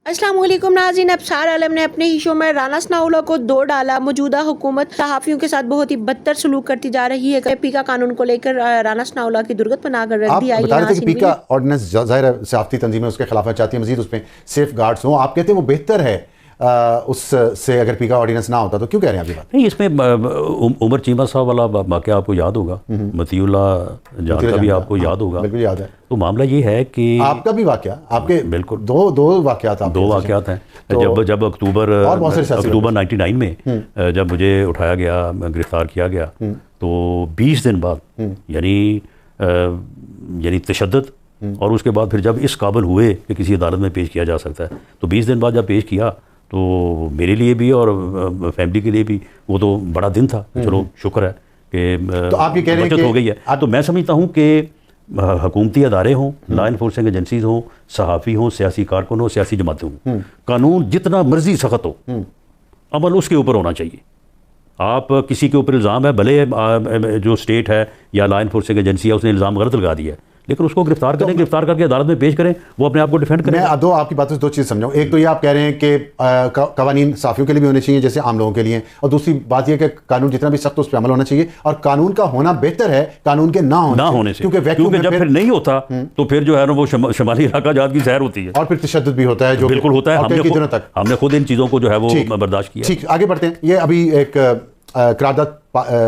अस्सलाम वालेकुम नाज़रीन, अब्सार आलम ने अपने ही शो में राना सनाउल्लाह को दो डाला। मौजूदा हुकूमत सहाफ़ियों के साथ बहुत ही बदतर सलूक करती जा रही है। पीका कानून को लेकर राना सनाउल्लाह की दुर्गत पनाह कर रख दी। आप बता रहे थे कि पीका ऑर्डिनेंस ज़ाहिर है सहाफ़ती तंजीमें उसके खिलाफ चाहती हैं, मज़ीद उसमें सेफ गार्ड्स हों। आप कहते हैं वो बेहतर है उससे अगर पीका ऑर्डिनेंस ना होता, तो क्यों कह रहे हैं आप ये बात? नहीं, इसमें उमर चीमा साहब वाला वाक़या आपको याद होगा, मतीउल्लाह जान का भी आपको याद होगा। बिल्कुल याद है। तो मामला ये है कि आपका भी वाक़या, आपके बिल्कुल दो वाक़यात हैं। दो वाक़यात हैं। जब अक्टूबर 99 में जब मुझे उठाया गया, गिरफ्तार किया गया, तो 20 दिन बाद यानी तशद्दुद, और उसके बाद फिर जब इस काबिल हुए कि किसी अदालत में पेश किया जा सकता है, तो 20 दिन बाद जब पेश किया तो मेरे लिए भी और फैमिली के लिए भी वो तो बड़ा दिन था। चलो शुक्र है कि तो आप ये कह रहे हैं बचत कि हो गई है। तो मैं समझता हूँ कि हुकूमती अदारे हों, लॉ इन्फोर्सिंग एजेंसीज हों, सहाफ़ी हों, सियासी कारकुन हों, सियासी जमातें हों, कानून जितना मर्जी सख्त हो, अमल उसके ऊपर होना चाहिए। आप किसी के ऊपर इल्ज़ाम है, भले जो स्टेट है या लॉ इन्फोर्सिंग एजेंसी है उसने इल्ज़ाम गलत लगा दिया है, लेकिन उसको गिरफ्तार करें, गिरफ्तार करके अदालत में पेश करें, वो अपने आप को डिफेंड करें। मैं आपकी बातों से दो चीज़ समझाऊँ। एक तो ये आप कह रहे हैं कि कवानीन साफ़ियों के लिए भी होने चाहिए जैसे आम लोगों के लिए, और दूसरी बात यह कि कानून जितना भी सख्त उस पर अमल होना चाहिए, और कानून का होना बेहतर है कानून के ना होने से। क्योंकि जब फिर नहीं होता तो फिर जो है ना वो शमाली इलाका जात की सैर होती है, और फिर तशद्दुद भी होता है, जो बिल्कुल होता है। हमने खुद इन चीज़ों को जो है वो बर्दाश्त किया। ठीक, आगे बढ़ते हैं। ये अभी एक करारदाद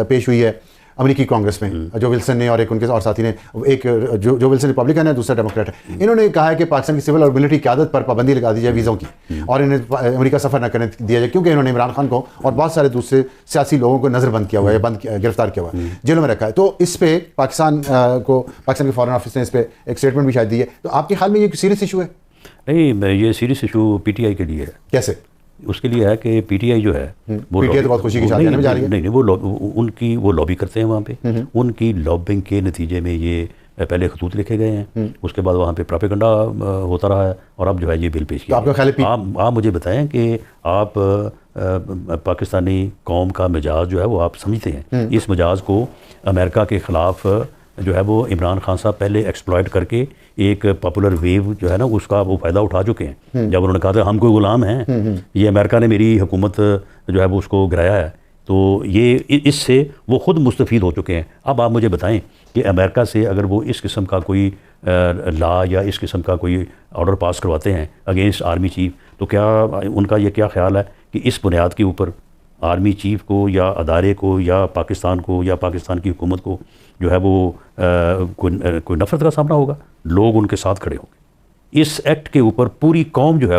पेश हुई है अमेरिकी कांग्रेस में, जो विल्सन ने और एक उनके और साथी ने, एक जो विल्सन रिपब्लिकन है, दूसरा डेमोक्रेट है, इन्होंने कहा है कि पाकिस्तान की सिविल और मिलिट्री क़यादत पर पाबंदी लगा दी जाए वीज़ों की, और इन्हें अमेरिका सफ़र न करने दिया जाए, क्योंकि इन्होंने इमरान खान को और बहुत सारे दूसरे सियासी लोगों को नज़रबंद किया हुआ है, गिरफ्तार किया हुआ है, जेलों में रखा है। तो इस पर पाकिस्तान के फॉरेन ऑफिस ने इस पर एक स्टेटमेंट भी शायद दी है। तो आपके ख्याल में ये सीरियस इशू है? नहीं, ये सीरियस इशू पीटीआई के लिए है। कैसे? उसके लिए है कि पीटीआई जो है वो पीटीआई तो बहुत खुशी की शादी में जा रही है। नहीं, वो लॉबी करते हैं वहाँ पे। उनकी लॉबिंग के नतीजे में ये पहले खतूत लिखे गए हैं, उसके बाद वहाँ पे प्रोपेगेंडा होता रहा है, और अब जो है ये बिल पेश किया। तो आपका ख्याल है आप मुझे बताएं कि आप पाकिस्तानी कौम का मिजाज जो है वो आप समझते हैं? इस मिजाज को अमेरिका के ख़िलाफ़ जो है वो इमरान खान साहब पहले एक्सप्लॉइट करके एक पॉपुलर वेव जो है ना उसका वो फ़ायदा उठा चुके हैं। जब उन्होंने कहा था हम कोई गुलाम हैं, ये अमेरिका ने मेरी हुकूमत जो है वो उसको गिराया है, तो ये इससे वो ख़ुद मुस्तफ़ीद हो चुके हैं। अब आप मुझे बताएं कि अमेरिका से अगर वो इस किस्म का कोई लॉ या इस किस्म का कोई ऑर्डर पास करवाते हैं अगेंस्ट आर्मी चीफ, तो क्या उनका ये क्या ख्याल है कि इस बुनियाद के ऊपर आर्मी चीफ को या अदारे को या पाकिस्तान को या पाकिस्तान की हुकूमत को जो है वो कोई नफ़रत का सामना होगा? लोग उनके साथ खड़े होंगे। इस एक्ट के ऊपर पूरी कौम जो है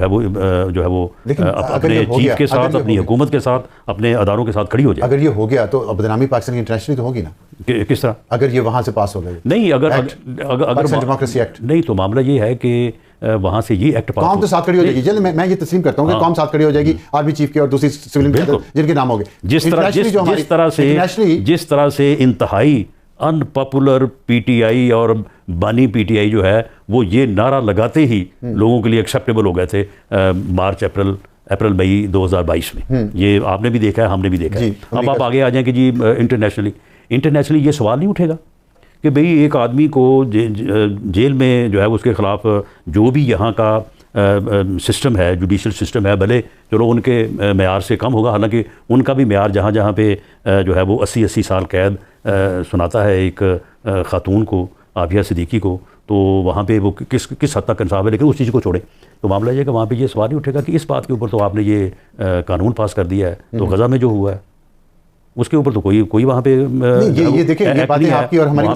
वो अपने चीफ के साथ, अपनी हुकूमत के साथ, अपने अदारों के साथ खड़ी हो जाए। अगर ये हो गया तो बदनामी पाकिस्तान की इंटरनेशनली तो होगी ना? किस तरह? अगर ये वहाँ से पास हो गया नहीं, अगर डेमोक्रेसी एक्ट नहीं, तो मामला ये है कि वहाँ से ये एक्ट पास कौम तो साथ खड़ी हो जाएगी। जल्द मैं ये तस्लीम करता हूँ कि कौम साथ खड़ी हो जाएगी, आर्मी चीफ के और दूसरी सिविलियन जिनके नाम होंगे। जिस तरह से इंतहाई अनपॉपुलर पीटीआई और बानी पीटीआई जो है वो ये नारा लगाते ही लोगों के लिए एक्सेप्टेबल हो गए थे मार्च अप्रैल मई 2022 में। ये आपने भी देखा है, हमने भी देखा है। अब आप आगे आ जाएं कि जी इंटरनेशनली ये सवाल नहीं उठेगा कि भाई एक आदमी को जेल में जो है उसके ख़िलाफ़ जो भी यहाँ का सिस्टम है, जुडिशल सिस्टम है, भले चलो उनके मेयार से कम होगा, हालांकि उनका भी मेयार जहाँ पे जो है वो 80 साल कैद सुनाता है एक ख़ातून को, आबिया सिद्दीकी को, तो वहाँ पे वो किस हद तक इंसाफ है। लेकिन उस चीज़ को छोड़ें, तो मामला ये है कि वहाँ पे ये सवाल नहीं उठेगा कि इस बात के ऊपर तो आपने ये कानून पास कर दिया है, तो गज़ा में जो हुआ है उसके ऊपर तो कोई वहाँ पे ये देखिए, ये बातें आपकी और हमारी ना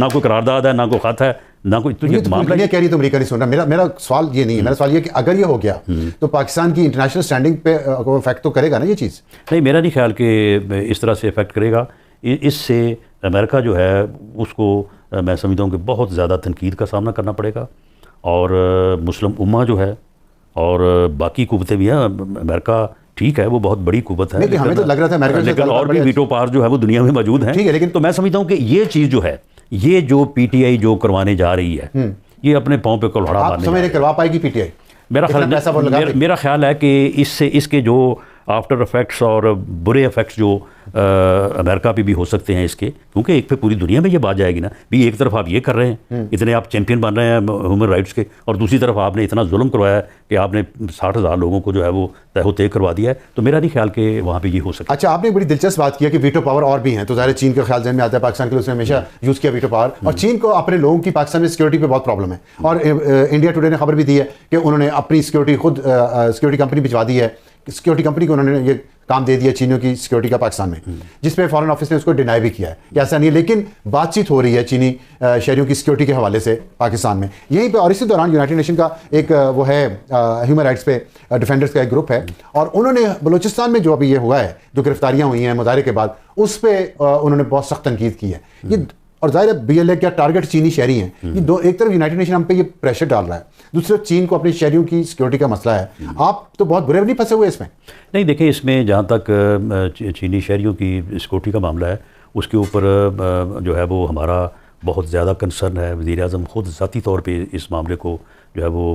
कोई करारदाद है, ना कोई खत है, ना कोई। तो ये मामला कह रही तो अमेरिका नहीं सुन रहा। मेरा सवाल ये नहीं है। मेरा सवाल ये कि अगर ये हो गया तो पाकिस्तान की इंटरनेशनल स्टैंडिंग पे इफेक्ट तो करेगा ना ये चीज़? नहीं, मेरा नहीं ख्याल कि इस तरह से इफेक्ट करेगा। इससे अमेरिका जो है उसको मैं समझता हूँ कि बहुत ज़्यादा तनकीद का सामना करना पड़ेगा, और मुस्लिम उम्मा जो है और बाकी कुव्वतें भी हैं। अमेरिका ठीक है, वो बहुत बड़ी कुव्वत है, लेकिन हमें तो लग रहा था अमेरिका लेकिन और भी वीटो पावर जो है वो दुनिया में मौजूद है। ठीक है, लेकिन तो मैं समझता हूँ कि ये चीज़ जो है, ये जो पीटीआई जो करवाने जा रही है, ये अपने पाँव पे कुल्हाड़ा मारने करवा पाएगी पीटीआई? मेरा ख्याल है कि इसके जो آفٹر افیکٹس اور برے افیکٹس جو امریکہ پہ بھی ہو سکتے ہیں اس کے، کیونکہ ایک پہ پوری دنیا میں یہ بات جائے گی نا بھی ایک طرف آپ یہ کر رہے ہیں، اتنے آپ چیمپئن بن رہے ہیں ہیومن رائٹس کے، اور دوسری طرف آپ نے اتنا ظلم کروایا ہے کہ آپ نے 60,000 لوگوں کو جو ہے وہ تہ و تیگ کروا دیا ہے، تو میرا نہیں خیال کہ وہاں پہ یہ ہو سکتا۔ اچھا، آپ نے ایک بڑی دلچسپ بات کیا کہ ویٹو پاور اور بھی ہیں، تو ظاہر چین کا خیال ذہن میں آتا ہے، پاکستان کے لیے اس نے ہمیشہ یوز کیا ویٹو پاور، اور چین کو اپنے لوگوں کی پاکستان میں سیکورٹی پہ بہت پرابلم ہے، اور انڈیا ٹوڈے نے خبر بھی دی ہے کہ انہوں نے اپنی سیکورٹی خود سیکورٹی کمپنی بھجوا دی ہے، سیکورٹی کمپنی کو انہوں نے یہ کام دے دیا چینیوں کی سیکورٹی کا پاکستان میں، جس پہ فارن آفس نے اس کو ڈینائی بھی کیا ہے کہ ایسا نہیں ہے، لیکن بات چیت ہو رہی ہے چینی شہریوں کی سیکورٹی کے حوالے سے پاکستان میں یہیں پہ۔ اور اسی دوران یونائٹڈ نیشن کا ایک وہ ہے ہیومن رائٹس پہ ڈیفینڈرز کا ایک گروپ ہے، اور انہوں نے بلوچستان میں جو ابھی یہ ہوا ہے، جو گرفتاریاں ہوئی ہیں مظاہرے کے بعد، اس پہ انہوں نے بہت سخت تنقید کی ہے یہ، اور ظاہر ہے بی ایل اے کا ٹارگٹ چینی شہری ہیں، یہ دو، ایک طرف یونائٹڈ نیشن ہم پہ یہ پریشر ڈال رہا ہے، دوسری طرف چین کو اپنی شہریوں کی سیکورٹی کا مسئلہ ہے، آپ تو بہت برے نہیں پھنسے ہوئے اس میں؟ نہیں دیکھیں، اس میں جہاں تک چینی شہریوں کی سیکورٹی کا معاملہ ہے، اس کے اوپر جو ہے وہ ہمارا بہت زیادہ کنسرن ہے۔ وزیر اعظم خود ذاتی طور پہ اس معاملے کو جو ہے وہ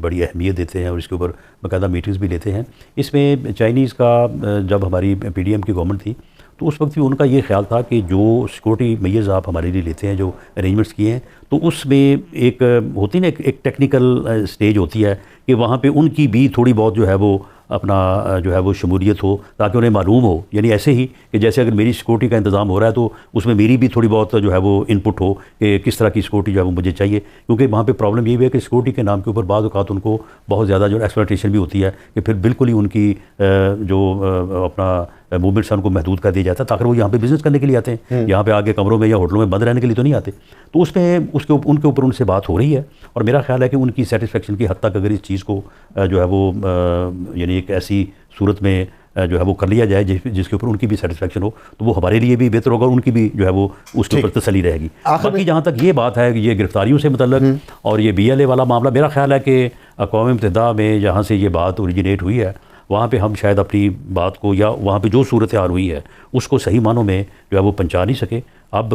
بڑی اہمیت دیتے ہیں، اور اس کے اوپر باقاعدہ میٹنگز بھی لیتے ہیں۔ اس میں چائنیز کا جب ہماری پی ڈی ایم کی گورنمنٹ تھی تو اس وقت بھی ان کا یہ خیال تھا کہ جو سیکورٹی میئرز آپ ہمارے لیے لیتے ہیں، جو ارینجمنٹس کیے ہیں، تو اس میں ایک ہوتی نا ایک ٹیکنیکل سٹیج ہوتی ہے کہ وہاں پہ ان کی بھی تھوڑی بہت جو ہے وہ اپنا جو ہے وہ شمولیت ہو، تاکہ انہیں معلوم ہو، یعنی ایسے ہی کہ جیسے اگر میری سیکورٹی کا انتظام ہو رہا ہے تو اس میں میری بھی تھوڑی بہت جو ہے وہ ان پٹ ہو کہ کس طرح کی سیکورٹی جو ہے وہ مجھے چاہیے، کیونکہ وہاں پہ پرابلم یہ بھی ہے کہ سیکورٹی کے نام کے اوپر بعض اوقات ان کو بہت زیادہ جو ایکسپلائٹیشن بھی ہوتی ہے کہ پھر بالکل ہی ان کی جو اپنا موومنٹس ان کو محدود کر دیا جاتا ہے، تاکہ وہ یہاں پہ بزنس کرنے کے لیے آتے ہیں، یہاں پہ آگے کمروں میں یا ہوٹلوں میں بند رہنے کے لیے تو نہیں آتے، تو اس میں ان کے اوپر ان سے بات ہو رہی ہے، اور میرا خیال ہے کہ ان کی سیٹسفیکشن کی حد تک اگر اس چیز کو جو ہے وہ یعنی ایک ایسی صورت میں جو ہے وہ کر لیا جائے جس کے اوپر ان کی بھی سیٹسفیکشن ہو، تو وہ ہمارے لیے بھی بہتر ہوگا، ان کی بھی جو ہے وہ اس کے اوپر تسلی رہے گی۔ باقی جہاں تک یہ بات ہے کہ یہ گرفتاریوں سے متعلق اور یہ بی ایل اے والا معاملہ، میرا خیال ہے کہ اقوام متحدہ میں جہاں سے یہ بات اوریجنیٹ ہوئی ہے، وہاں پہ ہم شاید اپنی بات کو، یا وہاں پہ جو صورتحال ہوئی ہے اس کو صحیح معنوں میں جو ہے وہ پہنچا نہیں سکے۔ اب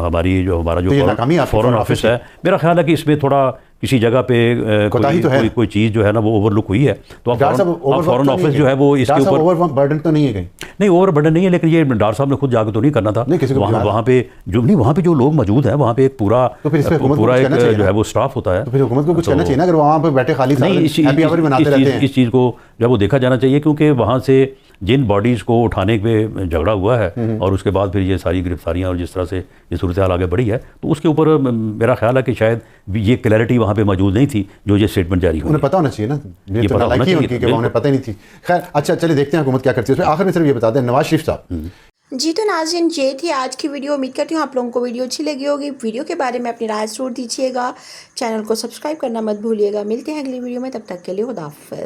ہمارا جو فورن آفس ہے، میرا خیال ہے کہ اس میں تھوڑا کسی جگہ پہ کوئی چیز جو ہے نا وہ اوور لک ہوئی ہے، تو اب فورن آفس جو ہے وہ اس کے اوپر اوور برڈن تو نہیں ہے کہیں؟ نہیں، اوور برڈن نہیں ہے، لیکن یہ ڈار صاحب نے خود جا کے تو نہیں کرنا تھا، وہاں پہ جو لوگ موجود ہیں وہاں پہ ایک پورا ایک جو ہے وہ سٹاف ہوتا ہے، تو پھر حکومت کو کچھ کرنا چاہیے نا، اگر وہاں پہ بیٹھے خالی ہیپی آور مناتے رہتے ہیں۔ اس چیز کو جو ہے وہ دیکھا جانا چاہیے، کیونکہ وہاں سے جن باڈیز کو اٹھانے پہ جھگڑا ہوا ہے اور اس کے بعد پھر یہ ساری گرفتاریاں اور جس طرح سے یہ صورتحال آگے بڑھی ہے، تو اس کے اوپر میرا خیال ہے کہ شاید یہ کلیئرٹی وہاں پہ موجود نہیں تھی جو یہ اسٹیٹمنٹ جاری ہوئی۔ انہیں پتہ ہونا چاہیے نا، یہ پتہ ہونا چاہیے کہ انہیں پتہ ہی نہیں تھی۔ خیر، اچھا چلیے دیکھتے ہیں حکومت کیا کرتی ہے۔ اس میں آخر میں صرف یہ بتا دیں، نواز شریف صاحب جی تو ناظرین، یہ تھی آج کی ویڈیو۔ امید کرتی ہوں آپ لوگوں کو ویڈیو اچھی لگی ہوگی۔ ویڈیو کے بارے میں اپنی رائے ضرور دیجیے گا، چینل کو سبسکرائب کرنا مت بھولیے گا۔ ملتے ہیں اگلی ویڈیو میں، تب تک کے لیے خدا حافظ۔